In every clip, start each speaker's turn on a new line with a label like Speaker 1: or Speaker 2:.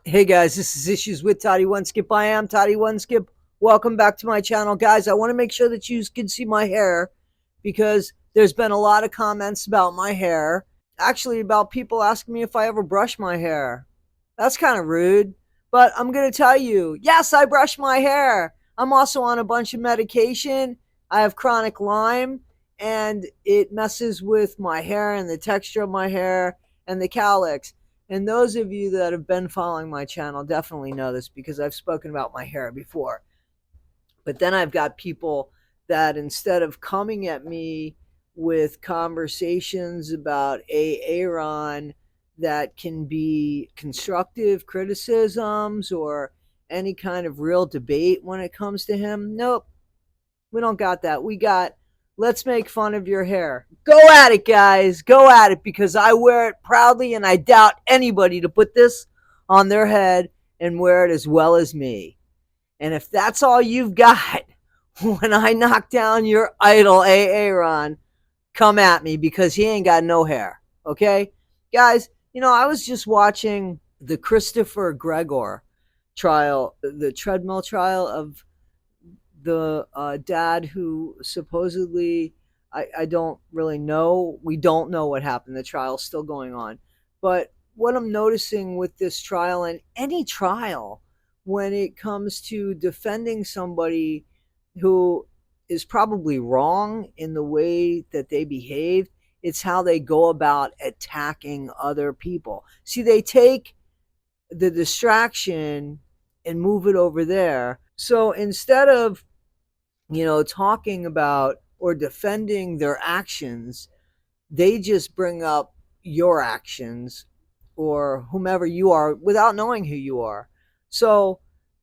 Speaker 1: Hey guys, this is Issues with Toddy One Skip. I am Toddy One Skip. Welcome back to my channel. Guys, I want to make sure that you can see my hair because there's been a lot of comments about my hair. Actually, about people asking me if I ever brush my hair. That's kind of rude, but I'm going to tell you, yes, I brush my hair. I'm also on a bunch of medication. I have chronic Lyme, and it messes with my hair and the texture of my hair and the cowlicks. And those of you that have been following my channel definitely know this because I've spoken about my hair before. But then I've got people that instead of coming at me with conversations about A-Aron that can be constructive criticisms or any kind of real debate when it comes to him, nope, we don't got that. We got, let's make fun of your hair. Go at it, guys. Go at it because I wear it proudly and I doubt anybody to put this on their head and wear it as well as me. And if that's all you've got when I knock down your idol, A-Aron, come at me because he ain't got no hair. Okay? Guys, I was just watching the Christopher Gregor trial, the treadmill trial of the dad who supposedly, I don't really know. We don't know what happened. The trial's still going on. But what I'm noticing with this trial and any trial when it comes to defending somebody who is probably wrong in the way that they behave, it's how they go about attacking other people. See, they take the distraction and move it over there. So instead of, talking about or defending their actions, they just bring up your actions or whomever you are without knowing who you are. So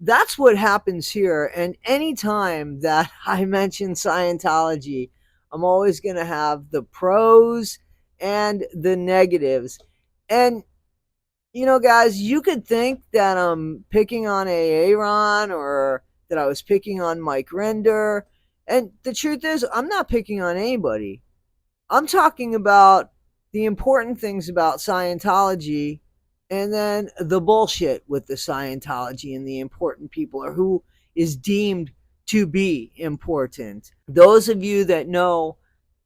Speaker 1: that's what happens here. And anytime that I mention Scientology, I'm always going to have the pros and the negatives. And, guys, you could think that I'm picking on A-Aron or that I was picking on Mike Render. And the truth is, I'm not picking on anybody. I'm talking about the important things about Scientology and then the bullshit with the Scientology and the important people or who is deemed to be important. Those of you that know,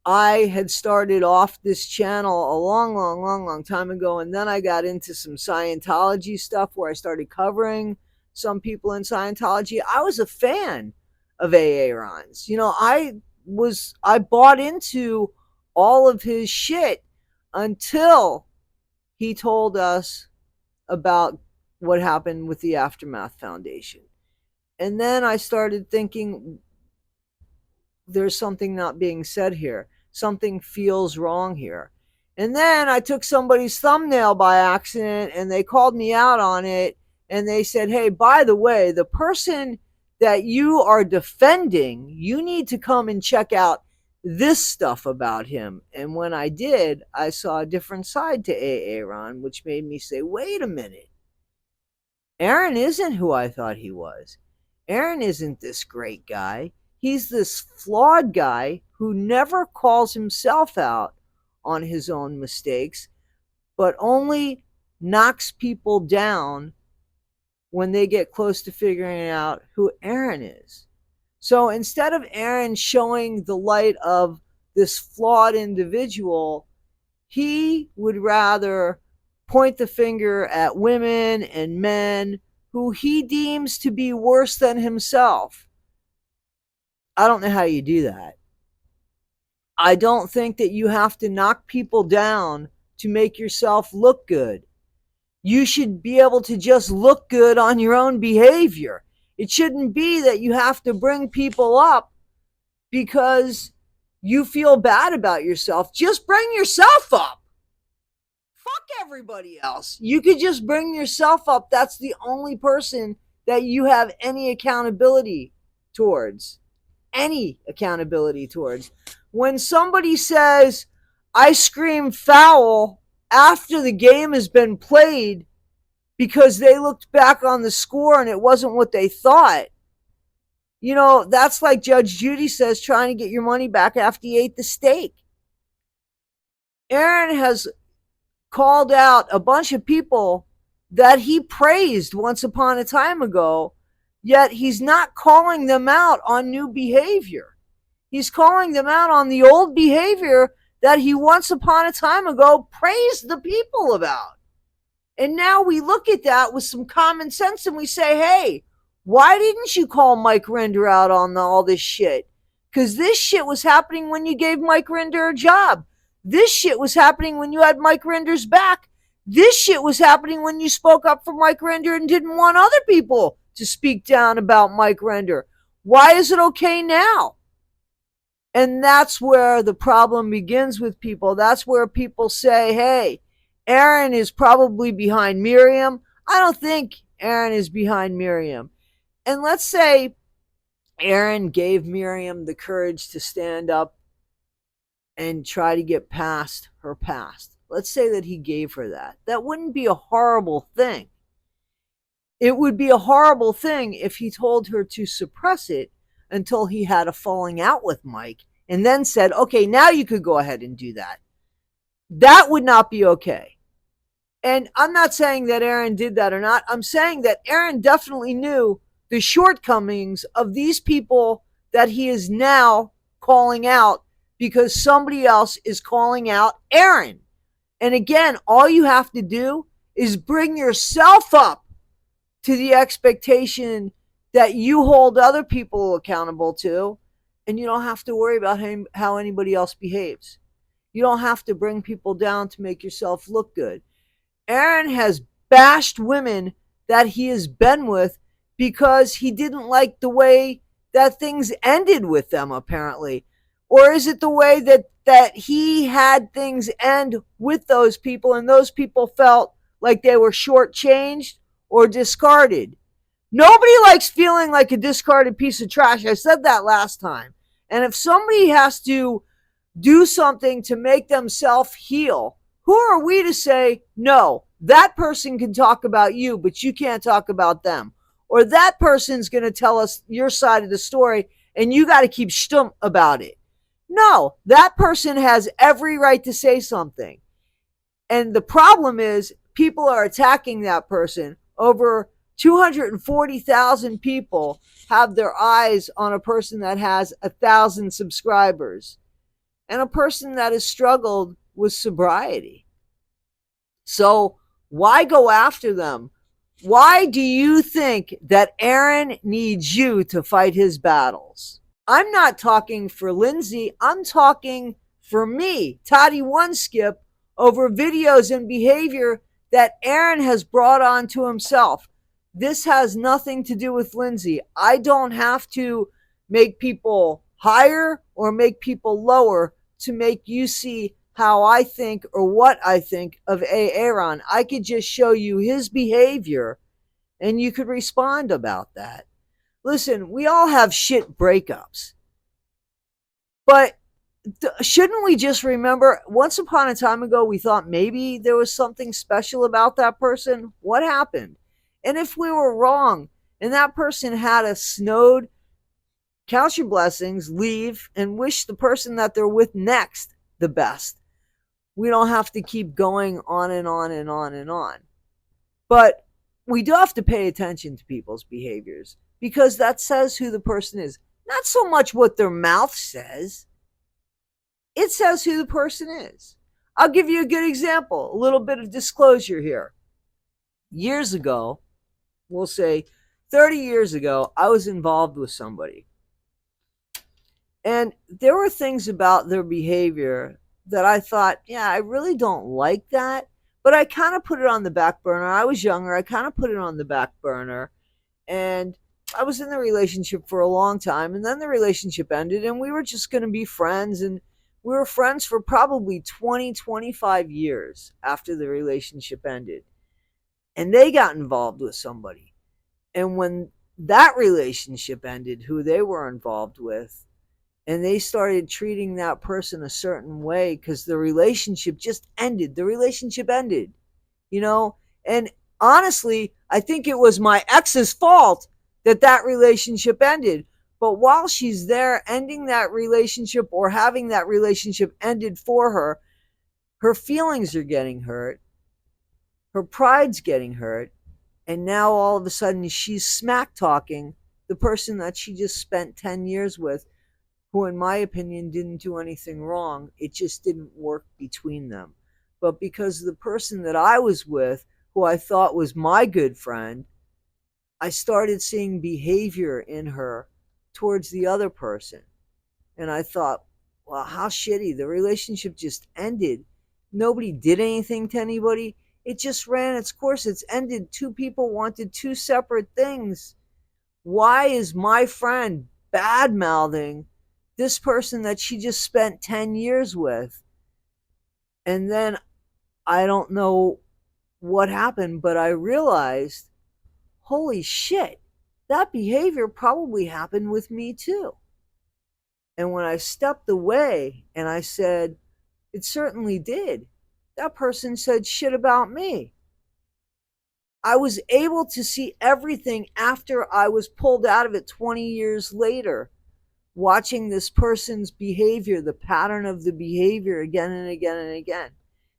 Speaker 1: I had started off this channel a long time ago, and then I got into some Scientology stuff where I started covering some people in Scientology. I was a fan of A-Aron's. I bought into all of his shit until he told us about what happened with the Aftermath Foundation. And then I started thinking, there's something not being said here. Something feels wrong here. And then I took somebody's thumbnail by accident and they called me out on it. And they said, hey, by the way, the person that you are defending, you need to come and check out this stuff about him. And when I did, I saw a different side to A-Aron, which made me say, wait a minute. Aaron isn't who I thought he was. Aaron isn't this great guy. He's this flawed guy who never calls himself out on his own mistakes, but only knocks people down when they get close to figuring out who Aaron is. So instead of Aaron showing the light of this flawed individual, he would rather point the finger at women and men who he deems to be worse than himself. I don't know how you do that. I don't think that you have to knock people down to make yourself look good. You should be able to just look good on your own behavior. It shouldn't be that you have to bring people up because you feel bad about yourself. Just bring yourself up. Fuck everybody else. You could just bring yourself up. That's the only person that you have any accountability towards. Any accountability towards. When somebody says, I scream foul after the game has been played because they looked back on the score and it wasn't what they thought, that's like Judge Judy says, trying to get your money back after you ate the steak. Aaron has called out a bunch of people that he praised once upon a time ago, yet he's not calling them out on new behavior. He's calling them out on the old behavior that he once upon a time ago praised the people about. And now we look at that with some common sense and we say, hey, why didn't you call Mike Rinder out on all this shit? Because this shit was happening when you gave Mike Rinder a job. This shit was happening when you had Mike Rinder's back. This shit was happening when you spoke up for Mike Rinder and didn't want other people to speak down about Mike Rinder. Why is it okay now? And that's where the problem begins with people. That's where people say, hey, A-Aron is probably behind Miriam. I don't think A-Aron is behind Miriam. And let's say A-Aron gave Miriam the courage to stand up and try to get past her past. Let's say that he gave her that. That wouldn't be a horrible thing. It would be a horrible thing if he told her to suppress it until he had a falling out with Mike and then said, okay, now you could go ahead and do that. That would not be okay. And I'm not saying that A-Aron did that or not. I'm saying that A-Aron definitely knew the shortcomings of these people that he is now calling out because somebody else is calling out A-Aron. And again, all you have to do is bring yourself up to the expectation that you hold other people accountable to, and you don't have to worry about how anybody else behaves. You don't have to bring people down to make yourself look good. A-Aron has bashed women that he has been with because he didn't like the way that things ended with them, apparently. Or is it the way that he had things end with those people and those people felt like they were shortchanged or discarded? Nobody likes feeling like a discarded piece of trash. I said that last time. And if somebody has to do something to make themselves heal, who are we to say, no, that person can talk about you, but you can't talk about them? Or that person's going to tell us your side of the story, and you got to keep stum about it. No, that person has every right to say something. And the problem is people are attacking that person. Over 240,000 people have their eyes on a person that has 1,000 subscribers and a person that has struggled with sobriety. So why go after them? Why do you think that A-Aron needs you to fight his battles? I'm not talking for Lindsay. I'm talking for me, Toddy One Skip, over videos and behavior that A-Aron has brought on to himself. This has nothing to do with Lindsay. I don't have to make people higher or make people lower to make you see how I think or what I think of A-Aron. I could just show you his behavior and you could respond about that. Listen, we all have shit breakups. But shouldn't we just remember, once upon a time ago, we thought maybe there was something special about that person? What happened? And if we were wrong and that person had us snowed, count your blessings, leave, and wish the person that they're with next the best. We don't have to keep going on and on and on and on. But we do have to pay attention to people's behaviors because that says who the person is. Not so much what their mouth says. It says who the person is. I'll give you a good example, a little bit of disclosure here. Years ago, we'll say 30 years ago, I was involved with somebody. And there were things about their behavior that I thought, yeah, I really don't like that. But I kind of put it on the back burner. I was younger. I kind of put it on the back burner. And I was in the relationship for a long time. And then the relationship ended. And we were just going to be friends. And we were friends for probably 20, 25 years after the relationship ended. And they got involved with somebody. And when that relationship ended, who they were involved with, and they started treating that person a certain way because the relationship just ended. The relationship ended, you know? And honestly, I think it was my ex's fault that that relationship ended. But while she's there ending that relationship or having that relationship ended for her, her feelings are getting hurt. Her pride's getting hurt. And now all of a sudden she's smack talking the person that she just spent 10 years with, who, in my opinion, didn't do anything wrong. It just didn't work between them. But because the person that I was with, who I thought was my good friend, I started seeing behavior in her towards the other person. And I thought, well, how shitty. The relationship just ended. Nobody did anything to anybody. It just ran its course. It's ended. Two people wanted two separate things. Why is my friend bad mouthing this person that she just spent 10 years with? And then I don't know what happened, but I realized, holy shit, that behavior probably happened with me too. And when I stepped away and I said, it certainly did, that person said shit about me. I was able to see everything after I was pulled out of it 20 years later, watching this person's behavior, the pattern of the behavior again and again and again.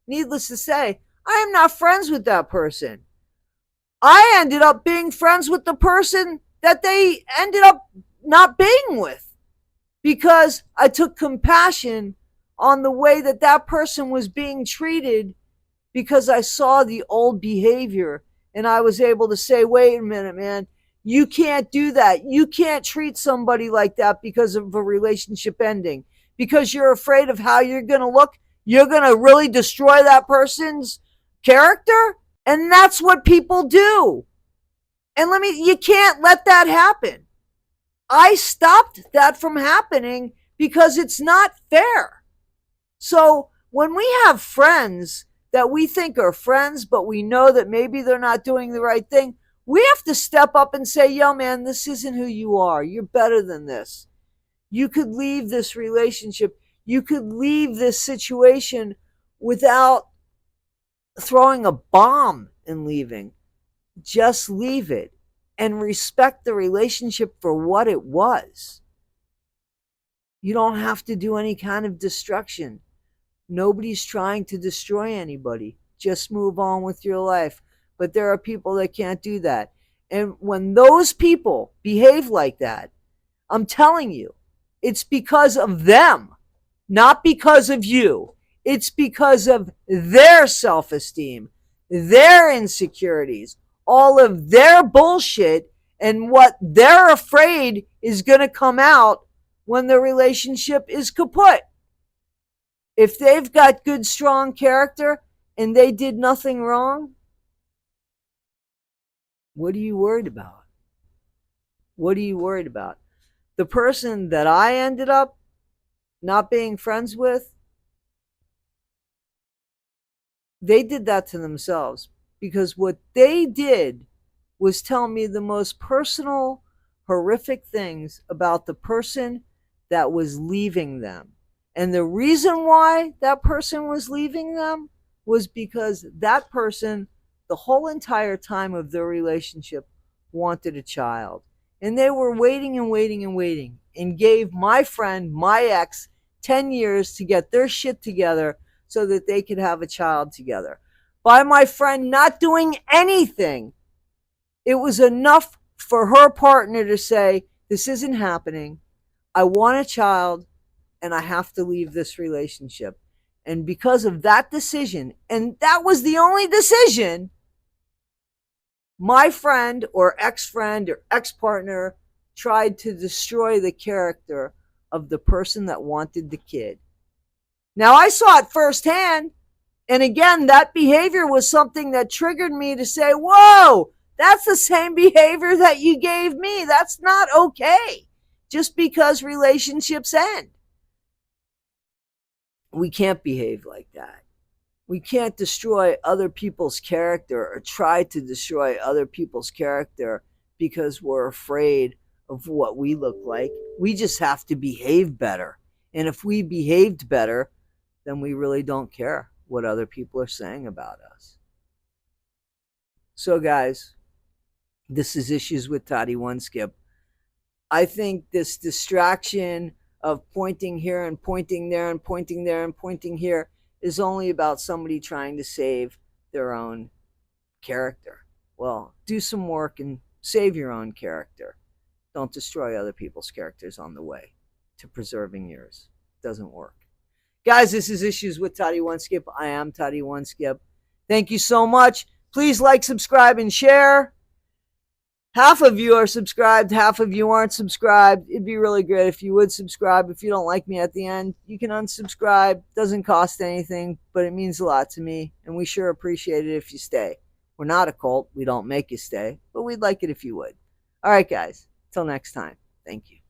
Speaker 1: Needless to say, I am not friends with that person. I ended up being friends with the person that they ended up not being with, because I took compassion on the way that that person was being treated, because I saw the old behavior. And I was able to say, wait a minute, man, you can't do that. You can't treat somebody like that because of a relationship ending. Because you're afraid of how you're going to look. You're going to really destroy that person's character. And that's what people do. And you can't let that happen. I stopped that from happening because it's not fair. So when we have friends that we think are friends, but we know that maybe they're not doing the right thing, we have to step up and say, yo, man, this isn't who you are. You're better than this. You could leave this relationship. You could leave this situation without throwing a bomb and leaving. Just leave it and respect the relationship for what it was. You don't have to do any kind of destruction. Nobody's trying to destroy anybody. Just move on with your life. But there are people that can't do that. And when those people behave like that, I'm telling you, it's because of them, not because of you. It's because of their self-esteem, their insecurities, all of their bullshit, and what they're afraid is going to come out when the relationship is kaput. If they've got good, strong character and they did nothing wrong, what are you worried about? What are you worried about? The person that I ended up not being friends with, they did that to themselves, because what they did was tell me the most personal, horrific things about the person that was leaving them. And the reason why that person was leaving them was because that person, the whole entire time of their relationship, wanted a child. And they were waiting and waiting and waiting, and gave my friend, my ex, 10 years to get their shit together so that they could have a child together. By my friend not doing anything, it was enough for her partner to say, this isn't happening. I want a child, and I have to leave this relationship. And because of that decision, and that was the only decision, my friend or ex-partner tried to destroy the character of the person that wanted the kid. Now, I saw it firsthand. And again, that behavior was something that triggered me to say, whoa, that's the same behavior that you gave me. That's not okay. Just because relationships end. We can't behave like that. We can't destroy other people's character or try to destroy other people's character because we're afraid of what we look like. We just have to behave better. And if we behaved better, then we really don't care what other people are saying about us. So guys, this is Issues with Toddy One Skip. I think this distraction of pointing here and pointing there and pointing there and pointing here is only about somebody trying to save their own character. Well, do some work and save your own character. Don't destroy other people's characters on the way to preserving yours. It doesn't work. Guys, this is Issues with Toddy One Skip. I am Toddy One Skip. Thank you so much. Please like, subscribe, and share. Half of you are subscribed, half of you aren't subscribed. It'd be really great if you would subscribe. If you don't like me at the end, you can unsubscribe. Doesn't cost anything, but it means a lot to me, and we sure appreciate it if you stay. We're not a cult. We don't make you stay, but we'd like it if you would. All right, guys. Till next time. Thank you.